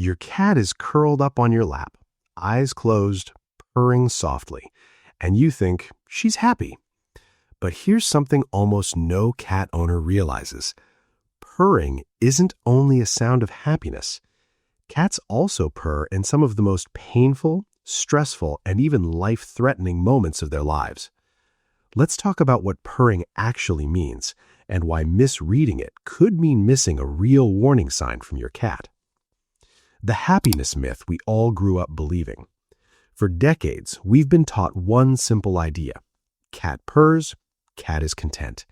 Your cat is curled up on your lap, eyes closed, purring softly, and you think she's happy. But here's something almost no cat owner realizes. Purring isn't only a sound of happiness. Cats also purr in some of the most painful, stressful, and even life-threatening moments of their lives. Let's talk about what purring actually means and why misreading it could mean missing a real warning sign from your cat. The happiness myth we all grew up believing. For decades, we've been taught one simple idea. Cat purrs, cat is content.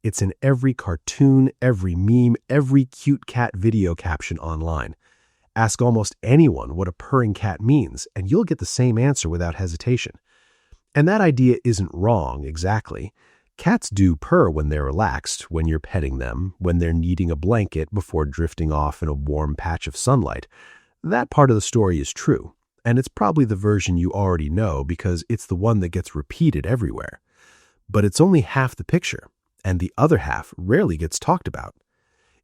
It's in every cartoon, every meme, every cute cat video caption online. Ask almost anyone what a purring cat means, and you'll get the same answer without hesitation. And that idea isn't wrong exactly. Cats do purr when they're relaxed, when you're petting them, when they're needing a blanket before drifting off in a warm patch of sunlight. That part of the story is true, and it's probably the version you already know because it's the one that gets repeated everywhere. But it's only half the picture, and the other half rarely gets talked about.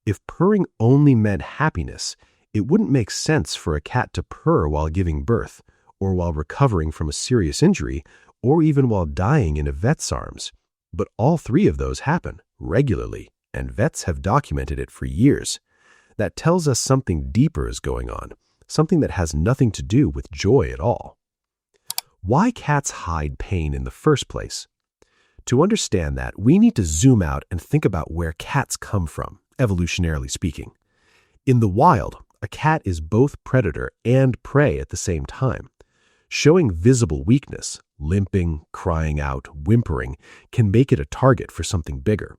If purring only meant happiness, it wouldn't make sense for a cat to purr while giving birth, or while recovering from a serious injury, or even while dying in a vet's arms. But all three of those happen regularly, and vets have documented it for years. That tells us something deeper is going on, something that has nothing to do with joy at all. Why cats hide pain in the first place? To understand that, we need to zoom out and think about where cats come from, evolutionarily speaking. In the wild, a cat is both predator and prey at the same time. Showing visible weakness, limping, crying out, whimpering, can make it a target for something bigger.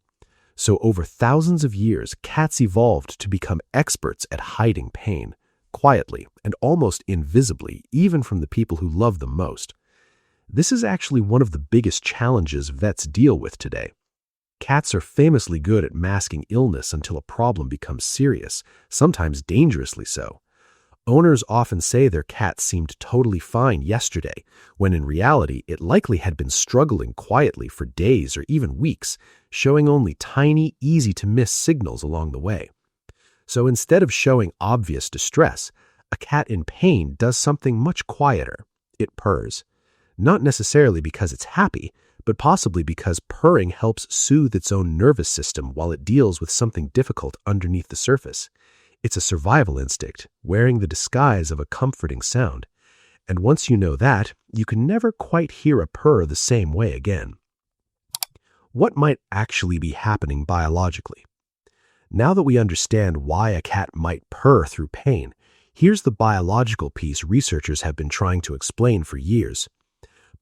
So over thousands of years, cats evolved to become experts at hiding pain, quietly and almost invisibly, even from the people who love them most. This is actually one of the biggest challenges vets deal with today. Cats are famously good at masking illness until a problem becomes serious, sometimes dangerously so. Owners often say their cat seemed totally fine yesterday, when in reality it likely had been struggling quietly for days or even weeks, showing only tiny, easy-to-miss signals along the way. So instead of showing obvious distress, a cat in pain does something much quieter. It purrs. Not necessarily because it's happy, but possibly because purring helps soothe its own nervous system while it deals with something difficult underneath the surface. It's a survival instinct, wearing the disguise of a comforting sound. And once you know that, you can never quite hear a purr the same way again. What might actually be happening biologically? Now that we understand why a cat might purr through pain, here's the biological piece researchers have been trying to explain for years.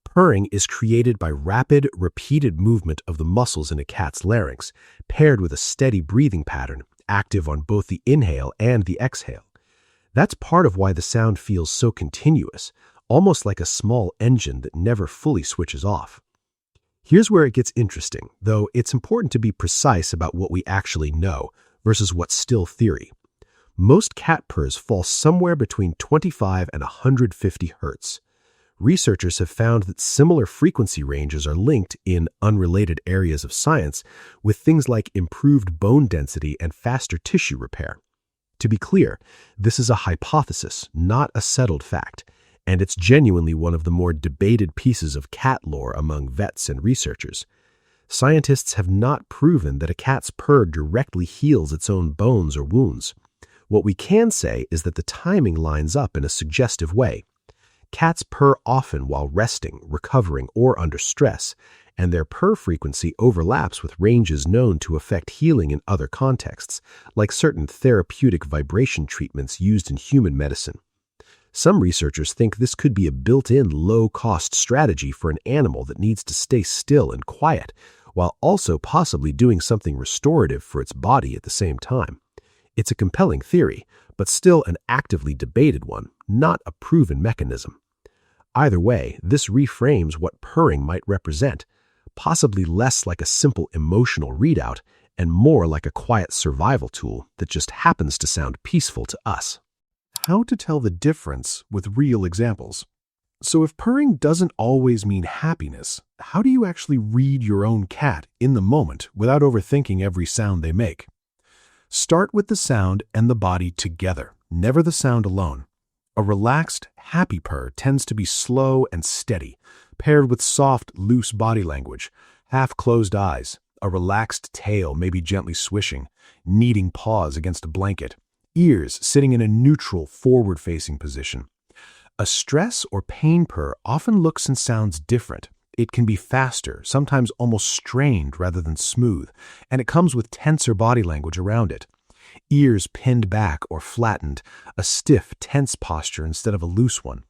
Purring is created by rapid, repeated movement of the muscles in a cat's larynx, paired with a steady breathing pattern, active on both the inhale and the exhale. That's part of why the sound feels so continuous, almost like a small engine that never fully switches off. Here's where it gets interesting, though it's important to be precise about what we actually know versus what's still theory. Most cat purrs fall somewhere between 25 and 150 hertz. Researchers have found that similar frequency ranges are linked in unrelated areas of science with things like improved bone density and faster tissue repair. To be clear, this is a hypothesis, not a settled fact, and it's genuinely one of the more debated pieces of cat lore among vets and researchers. Scientists have not proven that a cat's purr directly heals its own bones or wounds. What we can say is that the timing lines up in a suggestive way. Cats purr often while resting, recovering, or under stress, and their purr frequency overlaps with ranges known to affect healing in other contexts, like certain therapeutic vibration treatments used in human medicine. Some researchers think this could be a built-in low-cost strategy for an animal that needs to stay still and quiet, while also possibly doing something restorative for its body at the same time. It's a compelling theory, but still an actively debated one, not a proven mechanism. Either way, this reframes what purring might represent, possibly less like a simple emotional readout and more like a quiet survival tool that just happens to sound peaceful to us. How to tell the difference with real examples. So if purring doesn't always mean happiness, how do you actually read your own cat in the moment without overthinking every sound they make? Start with the sound and the body together, never the sound alone. A relaxed, happy purr tends to be slow and steady, paired with soft, loose body language, half-closed eyes, a relaxed tail maybe gently swishing, kneading paws against a blanket, ears sitting in a neutral, forward-facing position. A stress or pain purr often looks and sounds different. It can be faster, sometimes almost strained rather than smooth, and it comes with tenser body language around it. Ears pinned back or flattened, a stiff, tense posture instead of a loose one.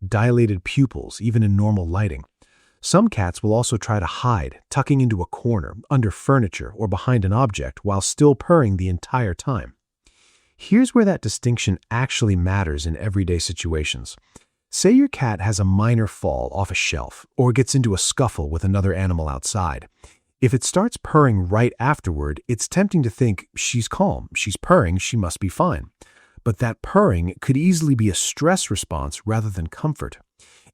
Dilated pupils, even in normal lighting. Some cats will also try to hide, tucking into a corner, under furniture, or behind an object while still purring the entire time. Here's where that distinction actually matters in everyday situations. Say your cat has a minor fall off a shelf or gets into a scuffle with another animal outside. If it starts purring right afterward, it's tempting to think she's calm, she's purring, she must be fine. But that purring could easily be a stress response rather than comfort.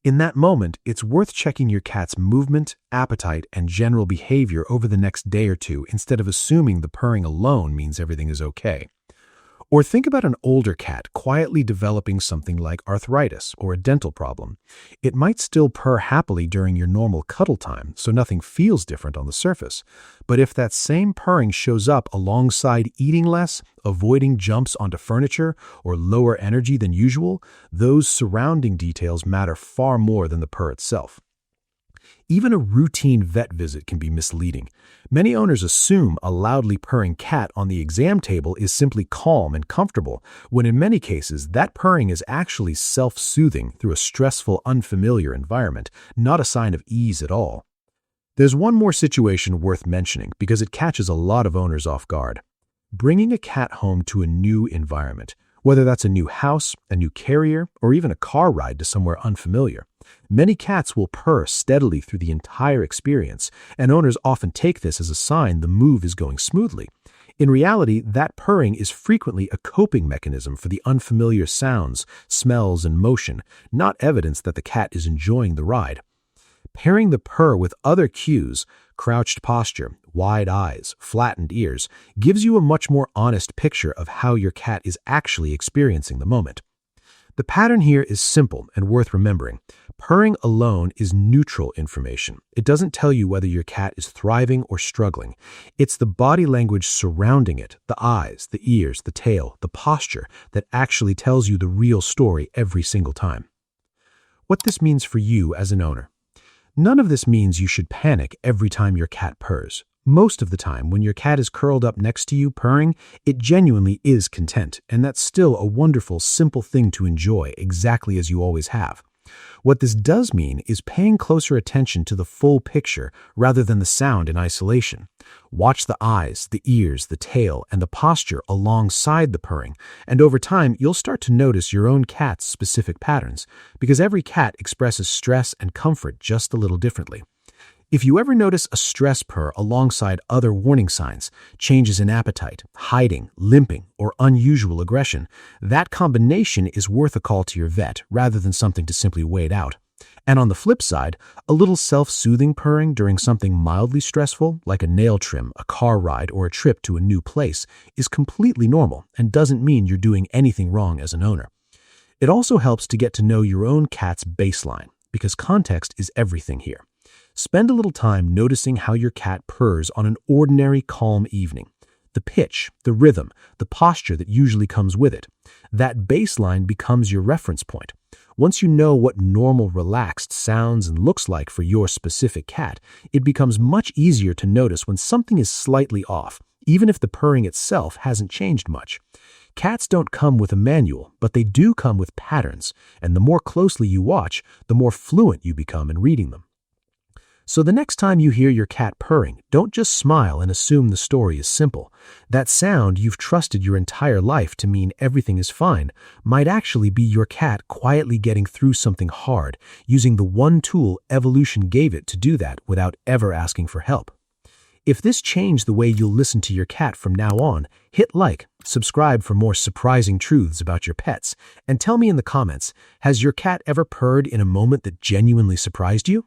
In that moment, it's worth checking your cat's movement, appetite, and general behavior over the next day or two instead of assuming the purring alone means everything is okay. Or think about an older cat quietly developing something like arthritis or a dental problem. It might still purr happily during your normal cuddle time, so nothing feels different on the surface. But if that same purring shows up alongside eating less, avoiding jumps onto furniture, or lower energy than usual, those surrounding details matter far more than the purr itself. Even a routine vet visit can be misleading. Many owners assume a loudly purring cat on the exam table is simply calm and comfortable, when in many cases that purring is actually self-soothing through a stressful, unfamiliar environment, not a sign of ease at all. There's one more situation worth mentioning because it catches a lot of owners off guard. Bringing a cat home to a new environment, whether that's a new house, a new carrier, or even a car ride to somewhere unfamiliar. Many cats will purr steadily through the entire experience, and owners often take this as a sign the move is going smoothly. In reality, that purring is frequently a coping mechanism for the unfamiliar sounds, smells, and motion, not evidence that the cat is enjoying the ride. Pairing the purr with other cues, crouched posture, wide eyes, flattened ears, gives you a much more honest picture of how your cat is actually experiencing the moment. The pattern here is simple and worth remembering. Purring alone is neutral information. It doesn't tell you whether your cat is thriving or struggling. It's the body language surrounding it, the eyes, the ears, the tail, the posture, that actually tells you the real story every single time. What this means for you as an owner. None of this means you should panic every time your cat purrs. Most of the time, when your cat is curled up next to you purring, it genuinely is content, and that's still a wonderful, simple thing to enjoy exactly as you always have. What this does mean is paying closer attention to the full picture rather than the sound in isolation. Watch the eyes, the ears, the tail, and the posture alongside the purring, and over time you'll start to notice your own cat's specific patterns, because every cat expresses stress and comfort just a little differently. If you ever notice a stress purr alongside other warning signs, changes in appetite, hiding, limping, or unusual aggression, that combination is worth a call to your vet rather than something to simply wait out. And on the flip side, a little self-soothing purring during something mildly stressful, like a nail trim, a car ride, or a trip to a new place, is completely normal and doesn't mean you're doing anything wrong as an owner. It also helps to get to know your own cat's baseline, because context is everything here. Spend a little time noticing how your cat purrs on an ordinary calm evening. The pitch, the rhythm, the posture that usually comes with it. That baseline becomes your reference point. Once you know what normal relaxed sounds and looks like for your specific cat, it becomes much easier to notice when something is slightly off, even if the purring itself hasn't changed much. Cats don't come with a manual, but they do come with patterns, and the more closely you watch, the more fluent you become in reading them. So the next time you hear your cat purring, don't just smile and assume the story is simple. That sound you've trusted your entire life to mean everything is fine might actually be your cat quietly getting through something hard, using the one tool evolution gave it to do that without ever asking for help. If this changed the way you'll listen to your cat from now on, hit like, subscribe for more surprising truths about your pets, and tell me in the comments, has your cat ever purred in a moment that genuinely surprised you?